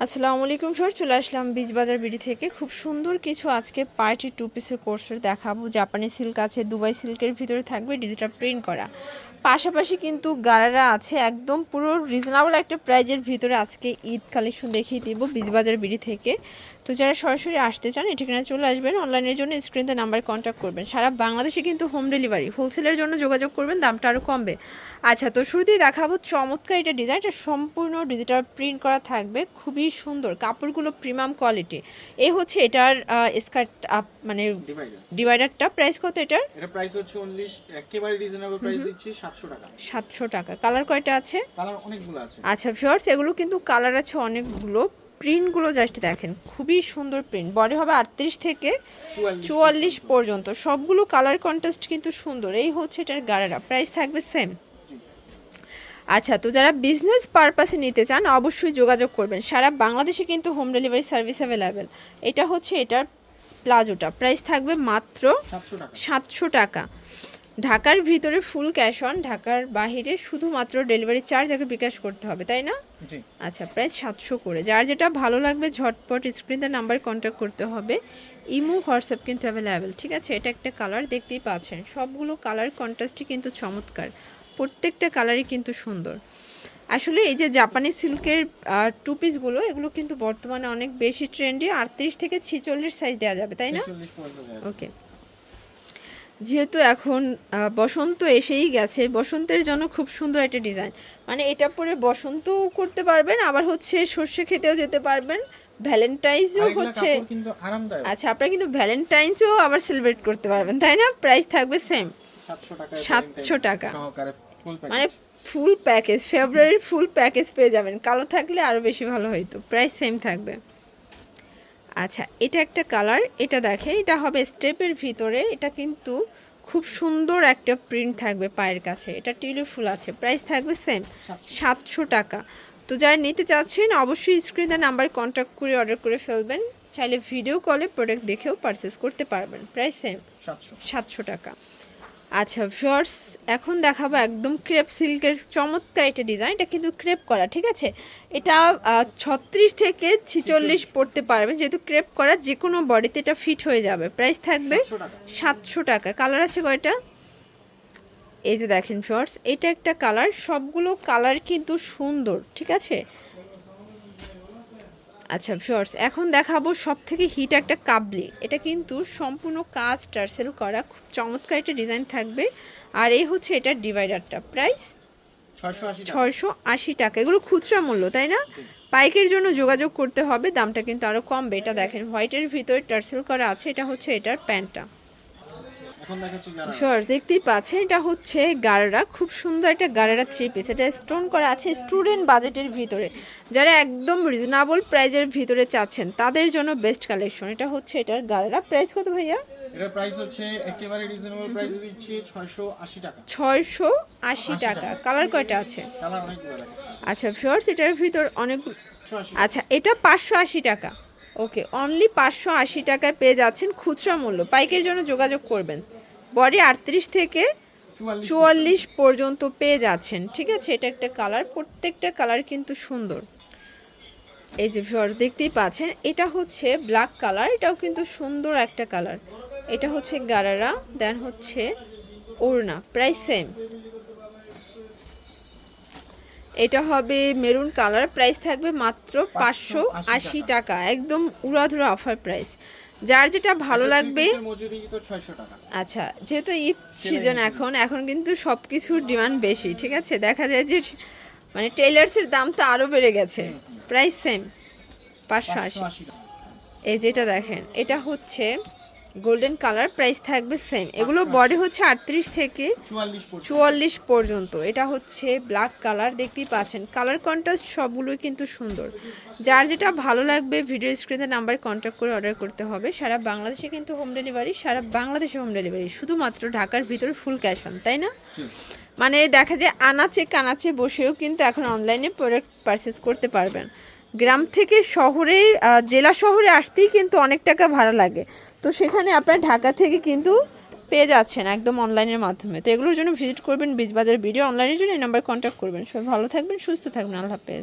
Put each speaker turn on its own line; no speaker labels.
আসসালামু আলাইকুম স্যার, চলে আসলাম বীজবাজার বিডি থেকে। খুব সুন্দর কিছু আজকে পার্টি টু পিসের কোর্সের দেখাবো। জাপানি সিল্ক আছে, দুবাই সিল্কের ভিতরে থাকবে ডিজিটাল প্রিন্ট করা, পাশাপাশি কিন্তু গারারা আছে। একদম পুরো রিজনেবল একটা প্রাইজের ভিতরে আজকে ঈদ কালেকশন দেখিয়ে দিব বীজবাজার বিডি থেকে। তো যারা সরাসরি আসতে চান এই ঠিকানায় চলে আসবেন। অনলাইনের জন্য স্ক্রিনে নাম্বার কন্ট্যাক্ট করবেন। সারা বাংলাদেশে কিন্তু হোম ডেলিভারি, হোলসেলের জন্য যোগাযোগ করবেন, দামটা আরও কমবে। আচ্ছা, তো শুরুতেই দেখাবো চমৎকার এটা ডিজাইন। এটা সম্পূর্ণ ডিজিটাল প্রিন্ট করা থাকবে, খুবই সুন্দর, কাপড়গুলো প্রিমিয়াম কোয়ালিটি। এই হচ্ছে এটার স্কার্ট মানে ডিভাইডারটা। প্রাইস কত এটার?
এটা প্রাইস হচ্ছে 19, একেবারে রিজনেবল প্রাইস দিচ্ছি 700 টাকা।
700 টাকা। কালার কয়টা আছে?
কালার অনেকগুলো আছে।
আচ্ছা ভিউয়ার্স, এগুলো কিন্তু কালার আছে অনেকগুলো। প্রিন্টগুলো জাস্ট দেখেন, খুবই সুন্দর প্রিন্ট। বডি হবে 38 থেকে 44 পর্যন্ত, সবগুলো কালার কন্ট্রাস্ট কিন্তু সুন্দর। এই হচ্ছে এটার গারারা। প্রাইস থাকবে সেম। আচ্ছা, তো যারা বিজনেস পারপাসে নিতে চান অবশ্যই যোগাযোগ করবেন। সারা বাংলাদেশে কিন্তু হোম ডেলিভারি সার্ভিস অ্যাভেলেবেল। এটা হচ্ছে এটার প্লাজোটা। প্রাইস থাকবে মাত্র 700 টাকা। ঢাকার ভিতরে ফুল ক্যাশ অন, ঢাকার বাইরে শুধুমাত্র ডেলিভারি চার্জ আগে বিকাশ করতে হবে, তাই না?
জি।
আচ্ছা, প্রাইস 700 করে। যার যেটা ভালো লাগবে ঝটপট স্ক্রিনের নাম্বার কন্ট্যাক্ট করতে হবে। ইমো হোয়াটসঅ্যাপ কিন্তু অ্যাভেলেবেল, ঠিক আছে? এটা একটা কালার দেখতেই পাচ্ছেন, সবগুলো কালার কন্ট্রাস্টই কিন্তু চমৎকার, প্রত্যেকটা কালারই কিন্তু সুন্দর। আসলে এই যে জাপানি সিল্কের টু পিসগুলো, এগুলো কিন্তু বর্তমানে অনেক বেশি ট্রেন্ডি। 38 থেকে 46 সাইজ দেওয়া যাবে, তাই না? ওকে। যেহেতু এখন বসন্ত এসেই গেছে, বসন্তের জন্য খুব সুন্দর একটা ডিজাইন। মানে এটা পরে বসন্তও করতে পারবেন, আবার হচ্ছে সর্ষে খেতেও যেতে পারবেন, ভ্যালেন্টাইন্সও হচ্ছে। আচ্ছা, আপনারা কিন্তু ভ্যালেন্টাইন্সও আবার সেলিব্রেট করতে পারবেন, তাই না? প্রাইস থাকবে সেম 700 টাকা। মানে ফুল প্যাকেজ, ফেব্রুয়ারির ফুল প্যাকেজ পেয়ে যাবেন। কালো থাকলে আরও বেশি ভালো হইতো। প্রাইস সেম থাকবে। আচ্ছা, এটা একটা কালার, এটা দেখেন, এটা হবে স্টেপের ভিতরে। এটা কিন্তু খুব সুন্দর একটা প্রিন্ট থাকবে পায়ের কাছে। এটা টিউলিপ ফুল আছে। প্রাইস থাকবে সেম 700 টাকা। তো যারা নিতে চাচ্ছেন অবশ্যই স্ক্রিনে নাম্বার কন্ট্যাক্ট করে অর্ডার করে ফেলবেন। চাইলে ভিডিও কলে প্রোডাক্ট দেখেও পারচেস করতে পারবেন। প্রাইস সেম 700 টাকা। আচ্ছা ভিউয়ার্স, এখন দেখাবো একদম ক্রেপ সিল্কের চমৎকার একটা ডিজাইন। এটা কিন্তু ক্রেপ করা, ঠিক আছে? এটা 36 থেকে 46 পড়তে পারবেন, যেহেতু ক্রেপ করা, যে কোনো বডিতে এটা ফিট হয়ে যাবে। প্রাইস থাকবে 700 টাকা। কালার আছে কয়টা? এই যে দেখেন ভিউয়ার্স, এটা একটা কালার, সবগুলো কালার কিন্তু সুন্দর, ঠিক আছে? আচ্ছা ভিউয়ার্স, এখন দেখাবো সব থেকে হিট একটা কাবলি। এটা কিন্তু সম্পূর্ণ কাজ টার্সেল করা, খুব চমৎকার একটা ডিজাইন থাকবে। আর এই হচ্ছে এটার ডিভাইডারটা। প্রাইস 680 টাকা। এগুলো খুচরা মূল্য, তাই না? পাইকের জন্য যোগাযোগ করতে হবে, দামটা কিন্তু আরও কমবে। এটা দেখেন হোয়াইটের ভিতরে টার্সেল করা আছে। এটা হচ্ছে এটার প্যান্টটা। শর্ট দেখতেই পাচ্ছেন, এটা হচ্ছে গারারা, খুব সুন্দর একটা গারারা থ্রি পিস। এটা স্টোন করা আছে স্টুডেন্ট বাজেটের ভিতরে। যারা একদম রিজনেবল প্রাইজের ভিতরে চাচ্ছেন তাদের জন্য বেস্ট কালেকশন। এটা হচ্ছে এটার গারারা। প্রাইস কত ভাইয়া?
এটার প্রাইস হচ্ছে একেবারে রিজনেবল প্রাইসে দিচ্ছি 680 টাকা।
680 টাকা। কালার কয়টা আছে?
কালার অনেকগুলো আছে।
আচ্ছা ভিউয়ার্স, এটার ভিতর অনেক। আচ্ছা, এটা 580 টাকা। ওকে, অনলি 580 টাকায় পেয়ে যাচ্ছেন খুচরা মূল্য। পাইকের জন্য যোগাযোগ করবেন। বডি 38 থেকে 44 পর্যন্ত পেয়ে যাচ্ছেন, ঠিক আছে? এটা একটা কালার, প্রত্যেকটা কালার কিন্তু সুন্দর। এই যে ভিউয়ার্স দেখতেই পাচ্ছেন, এটা হচ্ছে ব্ল্যাক কালার, এটাও কিন্তু সুন্দর একটা কালার। এটা হচ্ছে গারারা, দেন হচ্ছে ওড়না। Price same. এটা হবে মেরুন কালার। প্রাইস থাকবে মাত্র 580 টাকা। একদম উড়াধুরা অফার প্রাইস। যার যেটা ভালো লাগবে। আচ্ছা, যেহেতু ঈদ সিজন, এখন কিন্তু সব কিছুর ডিমান্ড বেশি, ঠিক আছে? দেখা যায় যে মানে টেইলার্সের দাম তো আরও বেড়ে গেছে। Price same 580। এই যেটা দেখেন, এটা হচ্ছে গোল্ডেন কালার। প্রাইস থাকবে সেম। এগুলো বডি হচ্ছে 38 থেকে 44 পর্যন্ত। এটা হচ্ছে ব্ল্যাক কালার, দেখতেই পাচ্ছেন। কালার কন্ট্রাস্ট সবগুলোই কিন্তু সুন্দর। যার যেটা ভালো লাগবে ভিডিও স্ক্রিনে নাম্বার কন্ট্যাক্ট করে অর্ডার করতে হবে। সারা বাংলাদেশে কিন্তু হোম ডেলিভারি, সারা বাংলাদেশে হোম ডেলিভারি, শুধুমাত্র ঢাকার ভিতরে ফুল ক্যাশ অন, তাই না? মানে দেখা যায় আনাচে কানাচে বসেও কিন্তু এখন অনলাইনে প্রোডাক্ট পারচেস করতে পারবেন। গ্রাম থেকে শহরে, জেলা শহরে আসতেই কিন্তু অনেক টাকা ভাড়া লাগে। তো সেখানে আপনার ঢাকা থেকে কিন্তু পেয়ে যাচ্ছেন একদম অনলাইনের মাধ্যমে। তো এগুলোর জন্য ভিজিট করবেন বীজবাজার ভিডিও। অনলাইনের জন্য এই নাম্বার কন্ট্যাক্ট করবেন। সবাই ভালো থাকবেন, সুস্থ থাকবেন। আল্লাহ হাফেজ।